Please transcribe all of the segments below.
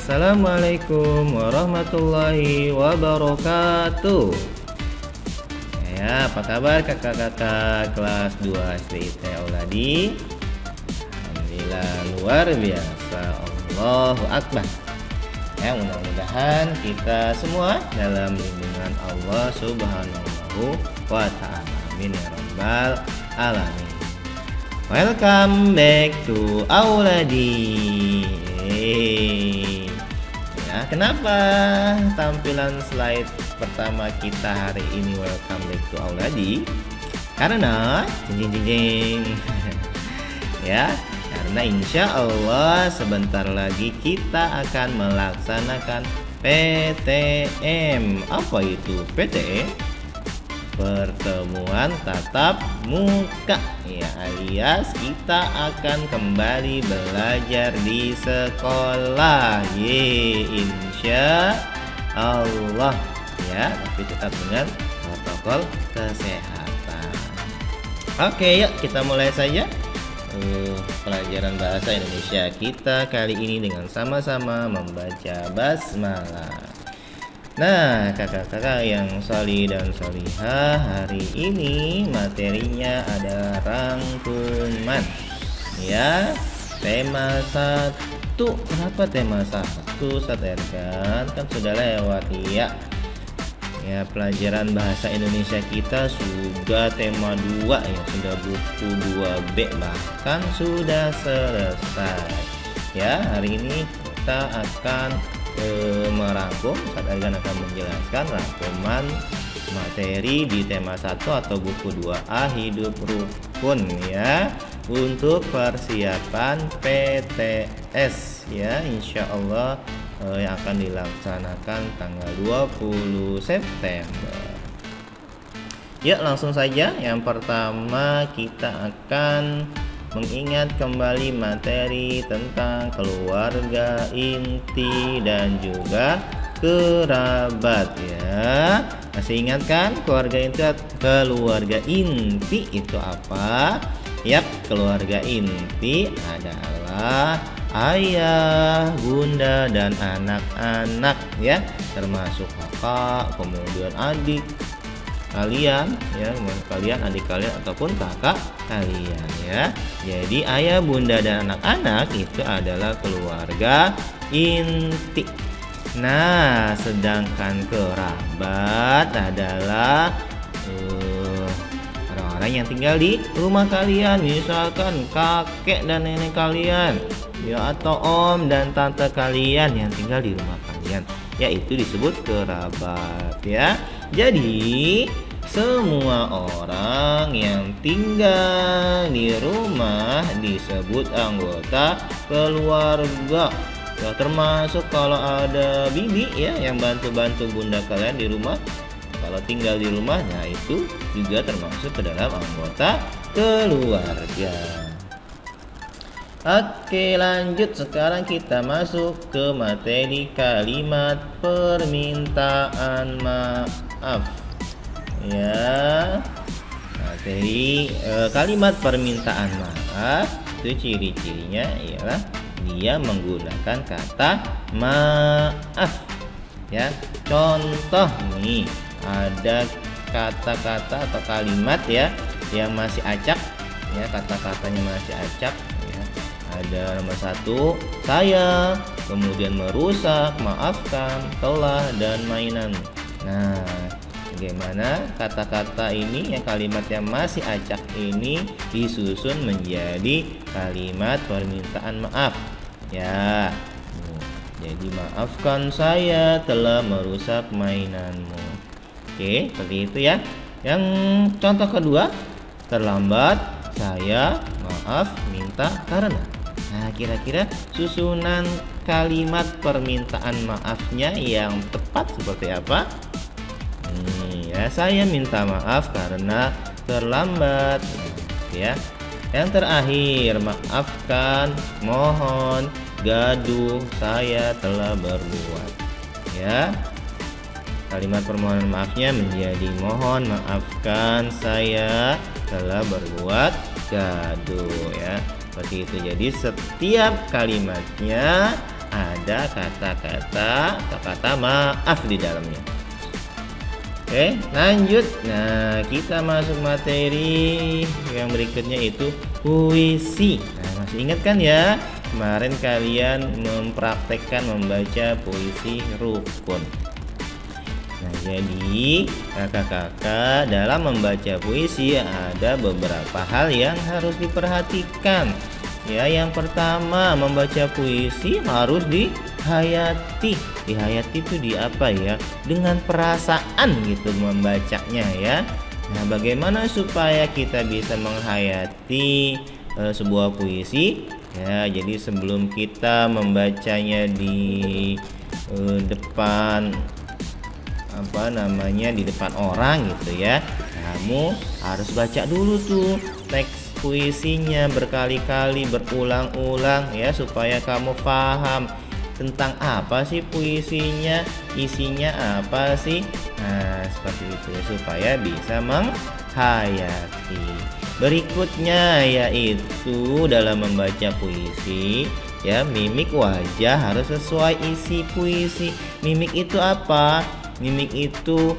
Assalamualaikum warahmatullahi wabarakatuh. Ya, apa kabar kakak-kakak kelas 2 SD IT Auladi? Alhamdulillah luar biasa, Allahu Akbar. Ya, mudah-mudahan kita semua dalam lindungan Allah Subhanahu wa ta'ala. Amin ya rabbal alamin. Welcome back to Auladi. Ya, kenapa tampilan slide pertama kita hari ini welcome back to Auladi? Karena jing ya, karena insya Allah sebentar lagi kita akan melaksanakan PTM. Apa itu PTM? Pertemuan tatap muka, ya, alias kita akan kembali belajar di sekolah, insya Allah, ya, tapi tetap dengan protokol kesehatan. Oke, yuk kita mulai saja pelajaran bahasa Indonesia kita kali ini dengan sama-sama membaca basmalah. Nah, kakak-kakak yang sholih dan sholihah, hari ini materinya ada rangkuman. Ya, tema 1. Kenapa tema 1? Saat kan sudah lewat ya. Ya, pelajaran bahasa Indonesia kita sudah tema 2 ya, sudah buku 2B bahkan sudah selesai. Ya, hari ini kita akan merangkum. Saat akan menjelaskan rangkuman materi di tema 1 atau buku 2A hidup rukun, ya, untuk persiapan PTS, ya, insya Allah yang akan dilaksanakan tanggal 20 September. Ya, langsung saja. Yang pertama kita akan mengingat kembali materi tentang keluarga inti dan juga kerabat, ya. Masih ingat kan keluarga inti itu apa? Yap, keluarga inti adalah ayah, bunda, dan anak-anak, ya, termasuk kakak, kemudian adik kalian, ya, kalian, adik kalian ataupun kakak kalian, ya. Jadi ayah, bunda, dan anak-anak itu adalah keluarga inti. Nah, sedangkan kerabat adalah orang-orang yang tinggal di rumah kalian, misalkan kakek dan nenek kalian, ya, atau om dan tante kalian yang tinggal di rumah kalian, yaitu disebut kerabat, ya. Jadi semua orang yang tinggal di rumah disebut anggota keluarga, ya, termasuk kalau ada bibi, ya, yang bantu-bantu bunda kalian di rumah. Kalau tinggal di rumahnya itu juga termasuk ke dalam anggota keluarga. Oke, lanjut. Sekarang kita masuk ke materi kalimat permintaan maaf. Ya, materi kalimat permintaan maaf itu ciri-cirinya ialah dia menggunakan kata maaf. Ya, contoh nih, ada kata-kata atau kalimat, ya, yang masih acak, ya, kata-katanya masih acak, ya. Ada nomor 1, saya, kemudian merusak, maafkan, telah, dan mainan. Nah, bagaimana kata-kata ini, yang kalimat yang masih acak ini disusun menjadi kalimat permintaan maaf, ya. Jadi maafkan saya telah merusak mainanmu. Oke, seperti itu, ya. Yang contoh kedua, terlambat, saya, maaf, minta, karena. Nah, kira-kira susunan kalimat permintaan maafnya yang tepat seperti apa? Ya, saya minta maaf karena terlambat, ya. Yang terakhir, maafkan, mohon, gaduh, saya telah berbuat, ya. Kalimat permohonan maafnya menjadi mohon maafkan saya telah berbuat gaduh, ya. Seperti itu. Jadi setiap kalimatnya ada kata-kata atau kata maaf di dalamnya. Oke, lanjut. Nah, kita masuk materi yang berikutnya itu puisi. Nah, masih ingat kan ya? Kemarin kalian mempraktekkan membaca puisi rukun. Nah, jadi kakak-kakak dalam membaca puisi ada beberapa hal yang harus diperhatikan. Ya, yang pertama, membaca puisi harus dihayati. Dihayati itu di apa ya? Dengan perasaan gitu membacanya ya. Nah, bagaimana supaya kita bisa menghayati sebuah puisi? Ya, jadi sebelum kita membacanya di depan di depan orang gitu ya, kamu harus baca dulu tuh teks puisinya berkali-kali, berulang-ulang ya, supaya kamu paham tentang apa sih puisinya, isinya apa sih. Nah, seperti itu ya, supaya bisa menghayati. Berikutnya yaitu dalam membaca puisi ya, mimik wajah harus sesuai isi puisi. Mimik itu apa? Mimik itu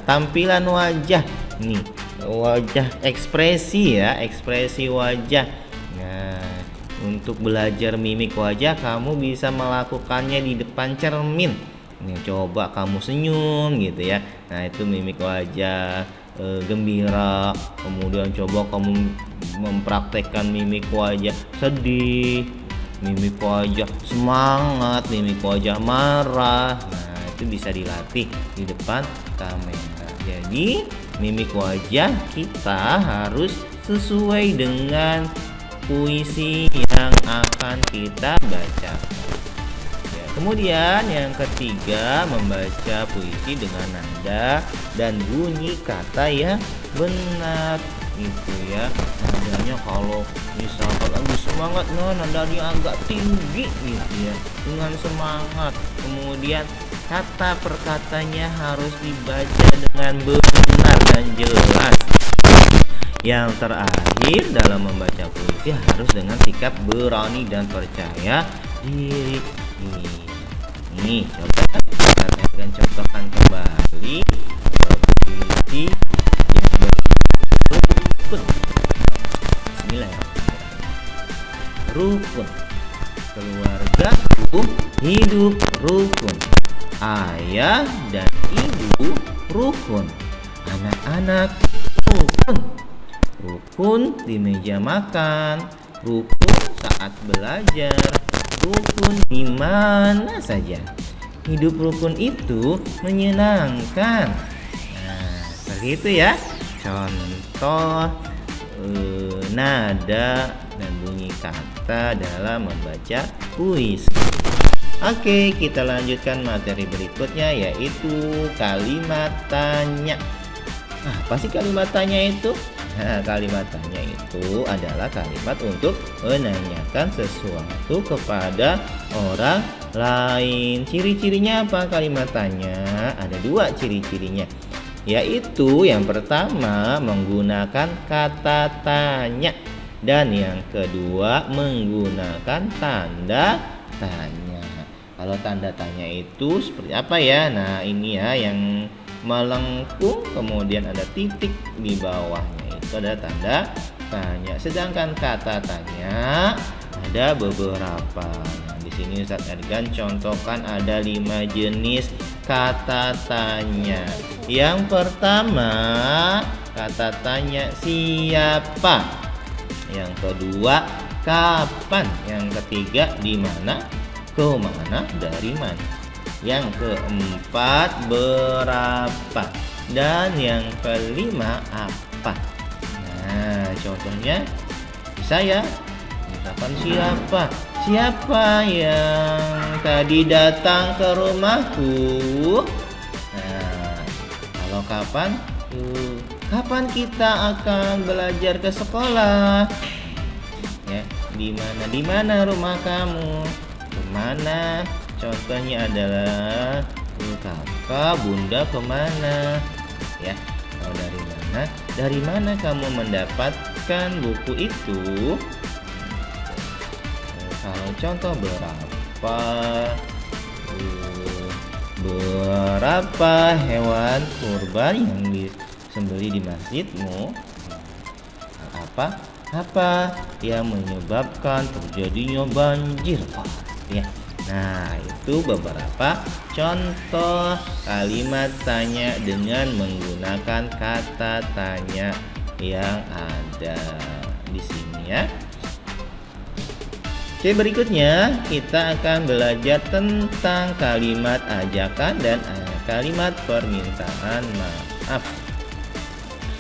tampilan wajah nih, wajah, ekspresi ya, ekspresi wajah. Nah, untuk belajar mimik wajah kamu bisa melakukannya di depan cermin. Nih, coba kamu senyum gitu ya. Nah, itu mimik wajah gembira. Kemudian coba kamu mempraktekkan mimik wajah sedih, mimik wajah semangat, mimik wajah marah. Nah, itu bisa dilatih di depan kamera. Jadi mimik wajah kita harus sesuai dengan puisi yang akan kita baca. Ya, kemudian yang ketiga, membaca puisi dengan nada dan bunyi kata yang benar gitu ya. Nadanya kalau misalkan lagi semangat, nadanya agak tinggi gitu ya, dengan semangat. Kemudian kata per katanya harus dibaca dengan benar dan jelas. Yang terakhir, dalam membaca puisi harus dengan sikap berani dan percaya diri. Nih, coba kita akan contohkan kembali puisi yang berikut. Bismillahirrahmanirrahim. Rukun. Keluargaku hidup rukun. Ayah dan ibu rukun. Anak-anak rukun. Rukun di meja makan, rukun saat belajar, rukun di mana saja. Hidup rukun itu menyenangkan. Nah, seperti itu ya. Contoh nada dan bunyi kata dalam membaca puisi. Oke, kita lanjutkan materi berikutnya yaitu kalimat tanya. Apa sih kalimat tanya itu? Nah, kalimat tanya itu adalah kalimat untuk menanyakan sesuatu kepada orang lain. Ciri-cirinya apa kalimat tanya? Ada dua ciri-cirinya, yaitu yang pertama menggunakan kata tanya, dan yang kedua menggunakan tanda tanya. Kalau tanda tanya itu seperti apa ya? Nah, ini ya yang melengkung, kemudian ada titik di bawahnya, itu ada tanda tanya. Sedangkan kata tanya ada beberapa. Nah, di sini Ustaz Ergan contohkan ada 5 jenis kata tanya. Yang pertama, kata tanya siapa. Yang kedua, kapan. Yang ketiga, di mana, kemana, dari mana. Yang keempat, berapa. Dan yang kelima, apa. Nah, contohnya bisa ya. Misalkan siapa? Siapa yang tadi datang ke rumahku? Nah, kalau kapan? Kapan kita akan belajar ke sekolah? Ya, di mana rumah kamu? Kemana? Contohnya adalah kakak, bunda kemana? Ya, kalau dari mana? Dari mana kamu mendapatkan buku itu? Kalau contoh berapa? Berapa hewan kurban yang disembelih di masjidmu? Apa yang menyebabkan terjadinya banjir? Ya. Nah, itu beberapa contoh kalimat tanya dengan menggunakan kata tanya yang ada di sini ya. Oke, berikutnya kita akan belajar tentang kalimat ajakan dan kalimat permintaan maaf.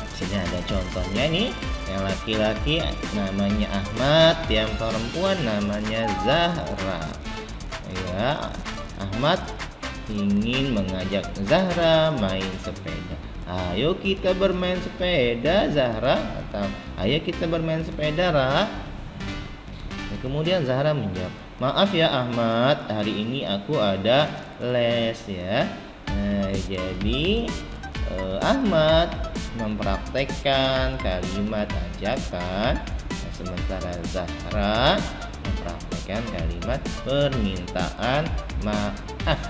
Di sini ada contohnya nih. Yang laki-laki namanya Ahmad, yang perempuan namanya Zahra. Ya, Ahmad ingin mengajak Zahra main sepeda. Ayo kita bermain sepeda, Zahra, atau ayo kita bermain sepeda, Ra. Kemudian Zahra menjawab, maaf ya Ahmad, hari ini aku ada les ya. Nah, jadi Ahmad mempraktekkan kalimat ajakan, sementara Zahra mempraktekkan kalimat permintaan maaf.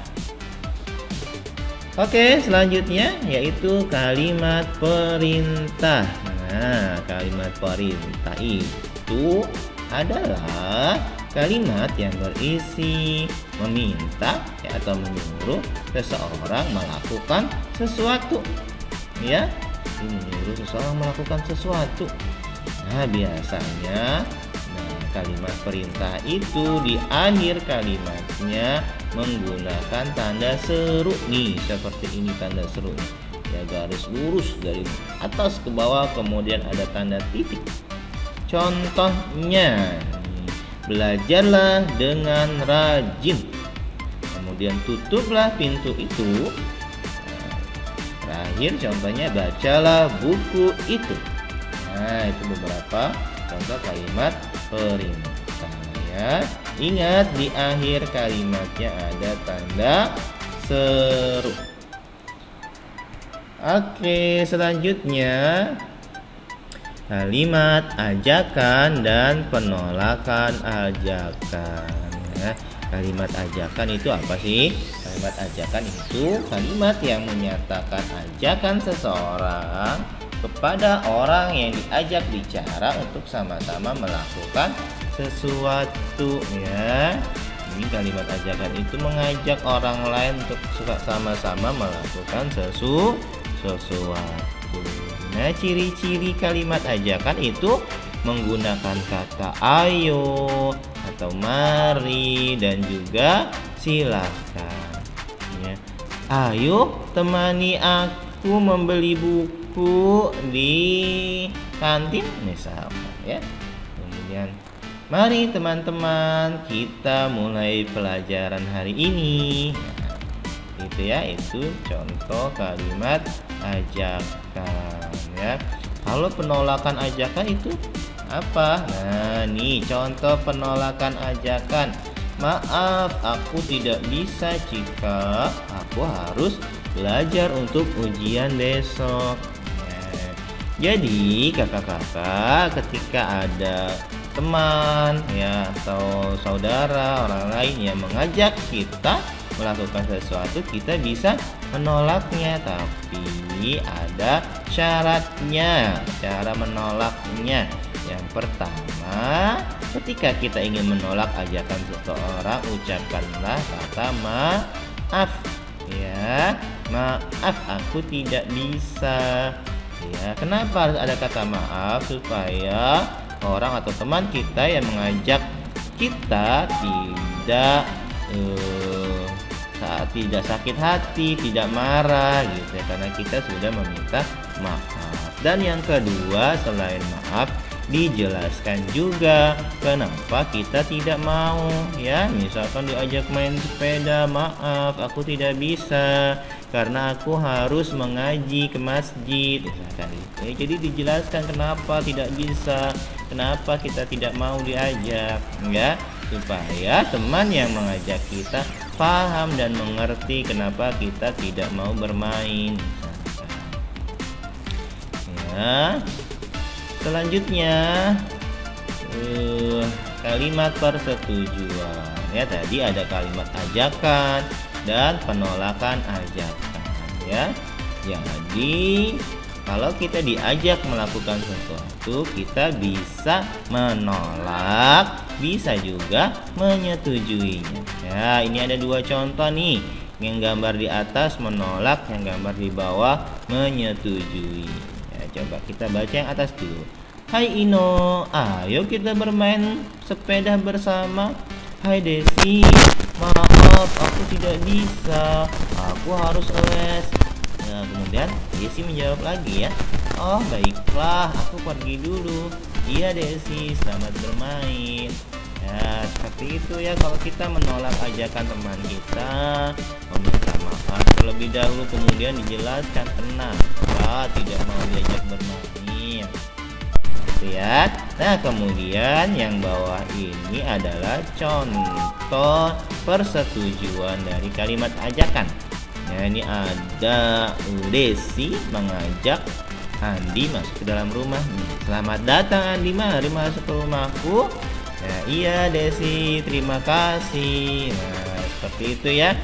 Oke, selanjutnya yaitu kalimat perintah. Nah, kalimat perintah itu adalah kalimat yang berisi meminta ya, atau menyuruh seseorang melakukan sesuatu. Ya, menyuruh seseorang melakukan sesuatu. Nah, biasanya kalimat perintah itu di akhir kalimatnya menggunakan tanda seru nih, seperti ini tanda seru ya, garis lurus dari atas ke bawah, kemudian ada tanda titik. Contohnya, belajarlah dengan rajin, kemudian tutuplah pintu itu. Terakhir contohnya, bacalah buku itu. Nah, itu beberapa contoh kalimat perintah ya. Ingat, di akhir kalimatnya ada tanda seru. Oke, selanjutnya kalimat ajakan dan penolakan ajakan ya. Kalimat ajakan itu apa sih? Kalimat ajakan itu kalimat yang menyatakan ajakan seseorang kepada orang yang diajak bicara untuk sama-sama melakukan sesuatu ya. Ini kalimat ajakan itu mengajak orang lain untuk sama-sama melakukan sesuatu. Nah, ciri-ciri kalimat ajakan itu menggunakan kata ayo atau mari dan juga silakan ya. Ayo temani aku membeli buku di kantin misalnya ya. Kemudian mari teman-teman kita mulai pelajaran hari ini. Nah, itu ya, itu contoh kalimat ajakan ya. Kalau penolakan ajakan itu apa? Nah, nih contoh penolakan ajakan. Maaf, aku tidak bisa jika aku harus belajar untuk ujian besok. Nah, jadi kakak-kakak ketika ada teman ya atau saudara orang lain yang mengajak kita melakukan sesuatu, kita bisa menolaknya, tapi ada syaratnya. Cara menolaknya, yang pertama, ketika kita ingin menolak ajakan seseorang, ucapkanlah kata maaf ya. Maaf, aku tidak bisa ya. Kenapa harus ada kata maaf? Supaya orang atau teman kita yang mengajak kita tidak sakit hati, tidak marah gitu ya, karena kita sudah meminta maaf. Dan yang kedua, selain maaf, dijelaskan juga kenapa kita tidak mau ya. Misalkan diajak main sepeda, maaf aku tidak bisa karena aku harus mengaji ke masjid misalkan gitu ya. Jadi dijelaskan kenapa tidak bisa, kenapa kita tidak mau diajak ya, supaya teman yang mengajak kita paham dan mengerti kenapa kita tidak mau bermain misalkan. Ya. Selanjutnya kalimat persetujuan. Ya, tadi ada kalimat ajakan dan penolakan ajakan ya. Jadi kalau kita diajak melakukan sesuatu, kita bisa menolak, bisa juga menyetujuinya. Ya, ini ada dua contoh nih. Yang gambar di atas menolak, yang gambar di bawah menyetujui. Ya, coba kita baca yang atas dulu. Hai Ino, ayo kita bermain sepeda bersama. Hai Desi, maaf aku tidak bisa, aku harus les. Nah, kemudian Desi menjawab lagi ya. Oh baiklah, aku pergi dulu. Iya Desi, selamat bermain. Ya seperti itu ya, kalau kita menolak ajakan teman kita, meminta maaf terlebih dahulu, kemudian dijelaskan kenapa tidak mau diajak bermain. Gitu ya. Nah kemudian yang bawah ini adalah contoh persetujuan dari kalimat ajakan. Ya, ini ada Desi mengajak Andi masuk ke dalam rumah. Selamat datang Andi, mari masuk ke rumahku. Ya, iya Desi, terima kasih. Nah, seperti itu ya.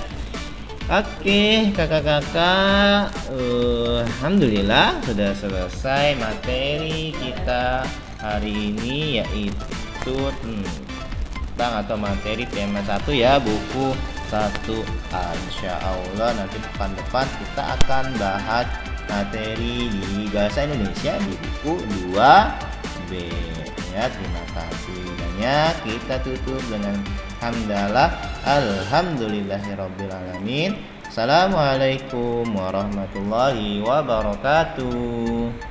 Oke, kakak-kakak, alhamdulillah sudah selesai materi kita hari ini, yaitu tentang atau materi tema 1 ya, buku 1. Insya Allah nanti pekan depan kita akan bahas materi di bahasa Indonesia di buku 2B ya. Terima kasih banyak. Kita tutup dengan hamdalah alhamdulillahirabbil alamin. Assalamualaikum warahmatullahi wabarakatuh.